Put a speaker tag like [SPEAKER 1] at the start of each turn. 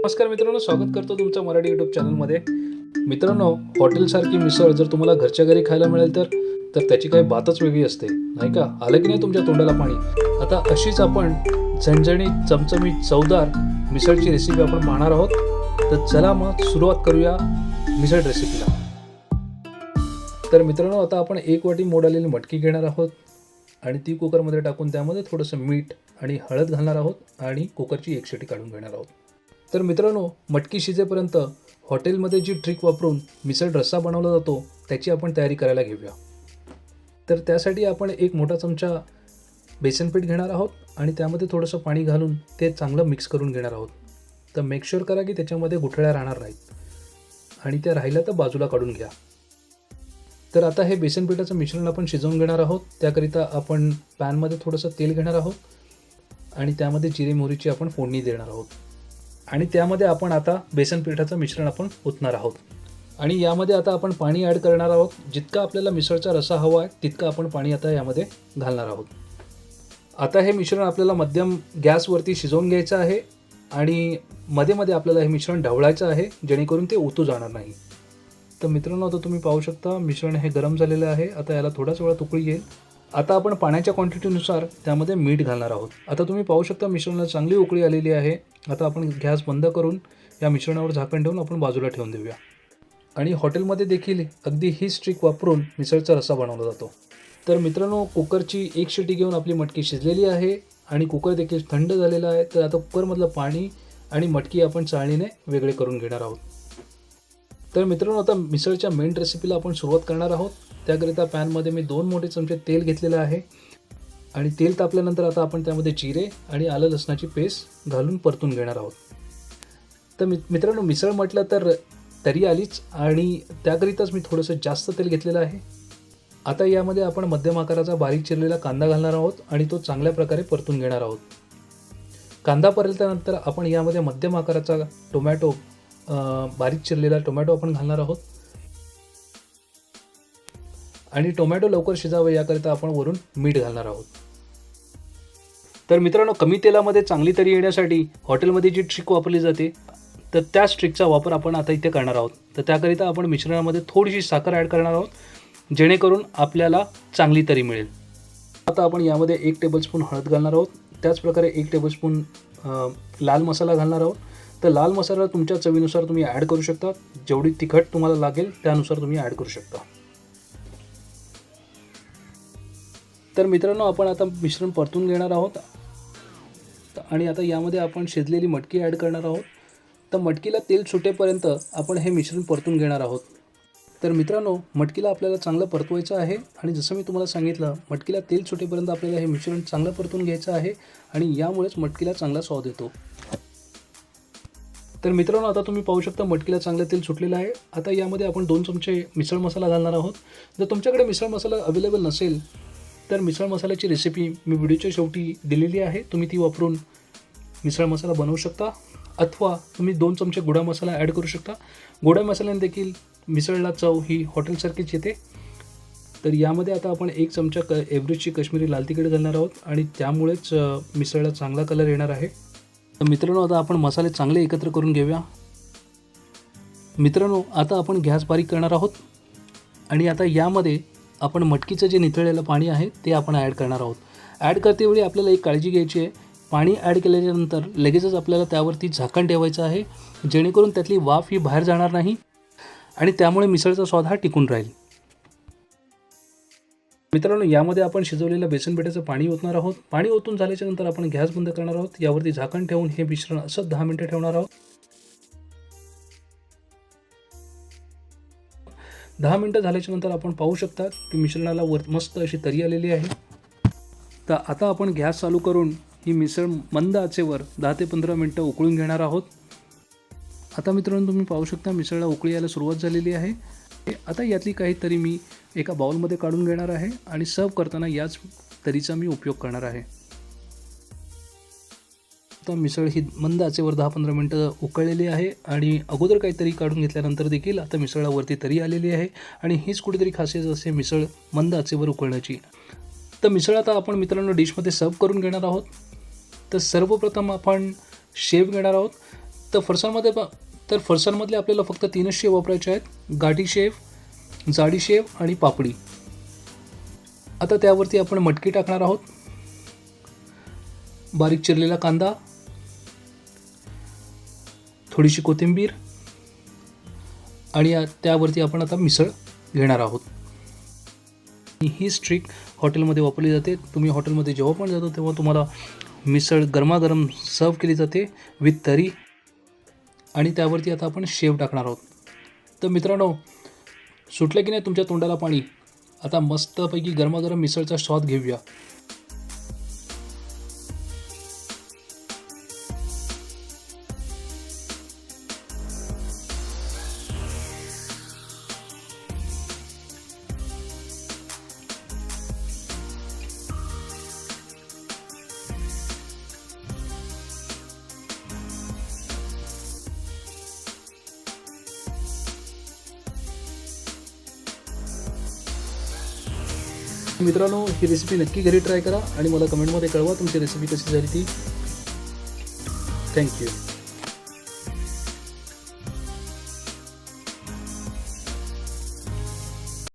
[SPEAKER 1] नमस्कार मित्रांनो, स्वागत करतो तुमचं मराठी यूट्यूब चॅनलमध्ये. मित्रांनो, हॉटेलसारखी मिसळ जर तुम्हाला घरच्या घरी खायला मिळेल तर त्याची काही बातच वेगळी असते, नाही का? आलं की नाही तुमच्या तोंडाला पाणी? आता अशीच आपण झणझणीत चमचमीत चवदार मिसळची रेसिपी आपण पाहणार आहोत. तर चला मग सुरुवात करूया मिसळ रेसिपीला. तर मित्रांनो, आता आपण 1 वाटी मोड आलेली मटकी घेणार आहोत आणि ती कुकरमध्ये टाकून त्यामध्ये थोडंसं मीठ आणि हळद घालणार आहोत आणि कुकरची 1 शिटी काढून घेणार आहोत. तर मित्रांनो, मटकी शिजेपर्यंत हॉटेलमध्ये जी ट्रिक वापरून मिसळ रस्सा बनवला जातो त्याची आपण तयारी करायला घेऊया. तर त्यासाठी आपण 1 मोठा चमचा बेसन पीठ घेणार आहोत आणि त्यामध्ये थोडंसं पाणी घालून ते चांगलं मिक्स करून घेणार आहोत. तर मेक शुअर करा की त्याच्यामध्ये गुठळ्या राहणार नाहीत आणि त्या राहिल्या तर बाजूला काढून घ्या. तर आता हे बेसन पिठाचं मिश्रण आपण शिजवून घेणार आहोत. त्याकरिता आपण पॅनमध्ये थोडंसं तेल घेणार आहोत आणि त्यामध्ये जिरे मोहरीची आपण फोडणी देणार आहोत आणि त्यामध्ये आपण आता बेसन पिठाचं मिश्रण आपण ओतणार आहोत आणि यामध्ये आता आपण पाणी ॲड करणार आहोत. जितका आपल्याला मिसळचा रस्सा हवा आहे तितका आपण पाणी आता यामध्ये घालणार आहोत. आता हे मिश्रण आपल्याला मध्यम गॅसवरती शिजवून घ्यायचं आहे आणि मध्ये मध्ये आपल्याला हे मिश्रण ढवळायचं आहे जेणेकरून ते ओतू जाणार नाही. तर मित्रांनो, आता तुम्ही पाहू शकता मिश्रण हे गरम झालेलं आहे. आता याला थोड्याच वेळात उकळी येईल. आता आपण पाण्याच्या क्वांटिटीनुसार त्यामध्ये मीठ घालणार आहोत. आता तुम्ही पाहू शकता मिश्रणाला चांगली उकळी आलेली आहे. आता आपण गॅस बंद करून या मिश्रणावर झाकण ठेवून आपण बाजूला ठेवून देऊया. आणि हॉटेलमध्ये देखील अगदी हीच ट्रिक वापरून मिसळचा रस्सा बनवला जातो. तर मित्रांनो, कुकरची 1 शिटी घेऊन आपली मटकी शिजलेली आहे आणि कुकर देखील थंड झालेला आहे. तर आता कुकरमधलं पाणी आणि मटकी आपण चाळणीने वेगळे करून घेणार आहोत. तर मित्रांनो, आता मिसळच्या मेन रेसिपीला आपण सुरुवात करणार आहोत. त्याकरिता पॅनमध्ये मी 2 मोठे चमचे तेल घेतलेलं आहे आणि तेल तापल्यानंतर आता आपण त्यामध्ये जिरे आणि आलं लसणाची पेस्ट घालून परतून घेणार आहोत. तर मित्रांनो, मिसळ म्हटलं तर तरी आलीच आणि त्याकरिताच मी थोडंसं जास्त तेल घेतलेलं आहे. आता यामध्ये आपण मध्यम आकाराचा बारीक चिरलेला कांदा घालणार आहोत आणि तो चांगल्या प्रकारे परतून घेणार आहोत. कांदा परतल्यानंतर आपण यामध्ये मध्यम आकाराचा टोमॅटो, बारीक चिरलेला टोमॅटो आपण घालणार आहोत आणि टोमॅटो लवकर शिजावे याकरिता आपण वरून मीठ घालणार आहोत. तर मित्रांनो, कमी तेलामध्ये चांगली तरी येण्यासाठी हॉटेलमध्ये जी ट्रिक वापरली जाते तर त्याच ट्रिकचा वापर आपण आता इथे करणार आहोत. तर त्याकरिता आपण मिश्रणामध्ये थोडीशी साखर ॲड करणार आहोत जेणेकरून आपल्याला चांगली तरी मिळेल. आता आपण यामध्ये 1 टेबलस्पून हळद घालणार आहोत. त्याचप्रकारे 1 टेबलस्पून लाल मसाला घालणार आहोत. तर लाल मसाला तुमच्या चवीनुसार तुम्ही ॲड करू शकता. जेवढी तिखट तुम्हाला लागेल त्यानुसार तुम्ही ॲड करू शकता. तर मित्रांनो, आपण आता मिश्रण परतून घेणार आहोत आणि आता यामध्ये आपण शिजलेली मटकी ॲड करणार आहोत. तर मटकीला तेल सुटेपर्यंत आपण हे मिश्रण परतून घेणार आहोत. तर मित्रांनो, मटकीला आपल्याला चांगलं परतवायचं आहे आणि जसं मी तुम्हाला सांगितलं, मटकीला तेल सुटेपर्यंत आपल्याला हे मिश्रण चांगलं परतून घ्यायचं आहे आणि यामुळेच मटकीला चांगला स्वाद येतो. तर मित्रांनो, आता तुम्ही पाहू शकता मटकीला चांगलं तेल सुटलेलं आहे. आता यामध्ये आपण 2 चमचे मिसळ मसाला घालणार आहोत. जर तुमच्याकडे मिसळ मसाला अवेलेबल नसेल तर मिसळ मसाल्याची रेसिपी मी व्हिडिओच्या शेवटी दिलेली आहे. तुम्ही ती वापरून मिसळ मसाला बनवू शकता अथवा तुम्ही 2 चमचे गोडा मसाला ॲड करू शकता. गोडा मसाल्याने देखील मिसळला चव ही हॉटेलसारखीच येते. तर यामध्ये आता आपण 1 चमचा एव्हरेजची काश्मीरी लाल तिखट घालणार आहोत आणि त्यामुळेच मिसळला चांगला कलर येणार आहे. तर मित्रांनो, आता आपण मसाले चांगले एकत्र करून घेऊया. मित्रांनो, आता आपण गॅस बारीक करणार आहोत आणि आता यामध्ये आपण मटकीचं जे निथळलेलं पाणी आहे ते आपण ॲड करणार आहोत. ॲड करतेवेळी आपल्याला एक काळजी घ्यायची आहे. पाणी ॲड केल्यानंतर लगेचच आपल्याला त्यावरती झाकण ठेवायचं आहे जेणेकरून त्यातली वाफ ही बाहेर जाणार नाही आणि त्यामुळे मिसळचा स्वाद हा टिकून राहील. मित्रांनो, यामध्ये आपण शिजवलेलं बेसन पिठाचं पाणी ओतणार आहोत. पाणी ओतून झाल्याच्या नंतर आपण गॅस बंद करणार आहोत. यावरती झाकण ठेवून हे मिश्रण असं 10 मिनिटं ठेवणार आहोत. 10 मिनिटं झाल्याच्या नंतर आपण पाहू शकता की मिश्रणाला मस्त अशी तरी आलेली आहे. तर आता आपण गॅस चालू करून ही मिसळ मंद आचेवर 10 ते 15 मिनिटं उकळून घेणार आहोत. आता मित्रांनो, तुम्ही पाहू शकता मिसळला उकळी यायला सुरुवात झालेली आहे. आता यातली काही तरी मी एका बाउलमध्ये काढून घेणार आहे आणि सर्व करताना याच तरीचा मी उपयोग करणार आहे. आता मिसळ ही मंद आचेवर 10-15 मिनिटं उकळलेली आहे आणि अगोदर काहीतरी काढून घेतल्यानंतर देखील आता मिसळावरती तरी आलेली आहे आणि हीच कुठेतरी खासियत असते मिसळ मंद आचेवर उकळण्याची. तर मिसळ आता आपण मित्रांनो डिशमध्ये सर्व करून घेणार आहोत. तर सर्वप्रथम आपण शेव घेणार आहोत. तर फरसाणमधले आपल्याला फक्त 3च शेव वापरायचे आहेत, गाठी शेव, जाडी शेव आणि पापडी. आता त्यावरती आपण मटकी टाकणार आहोत, बारीक चिरलेला कांदा, थोडीशी कोथिंबीर आणि त्यावरती आपण आता मिसळ घेणार आहोत. ही ट्रिक हॉटेलमध्ये वापरली जाते. तुम्ही हॉटेलमध्ये जेव्हा पण जातो तेव्हा तुम्हाला मिसळ गरमागरम सर्व केली जाते विथ तरी, आणि त्यावरती आता आपण शेव टाकणार आहोत. तर मित्रांनो, सुटलं की नाही तुमच्या तोंडाला पाणी? आता मस्तपैकी गरमागरम मिसळचा स्वाद घेऊया. मित्रांनो, ही रेसिपी नक्की घरी ट्राय करा आणि मला कमेंटमध्ये कळवा तुमची रेसिपी कशी झाली ती. थँक्यू.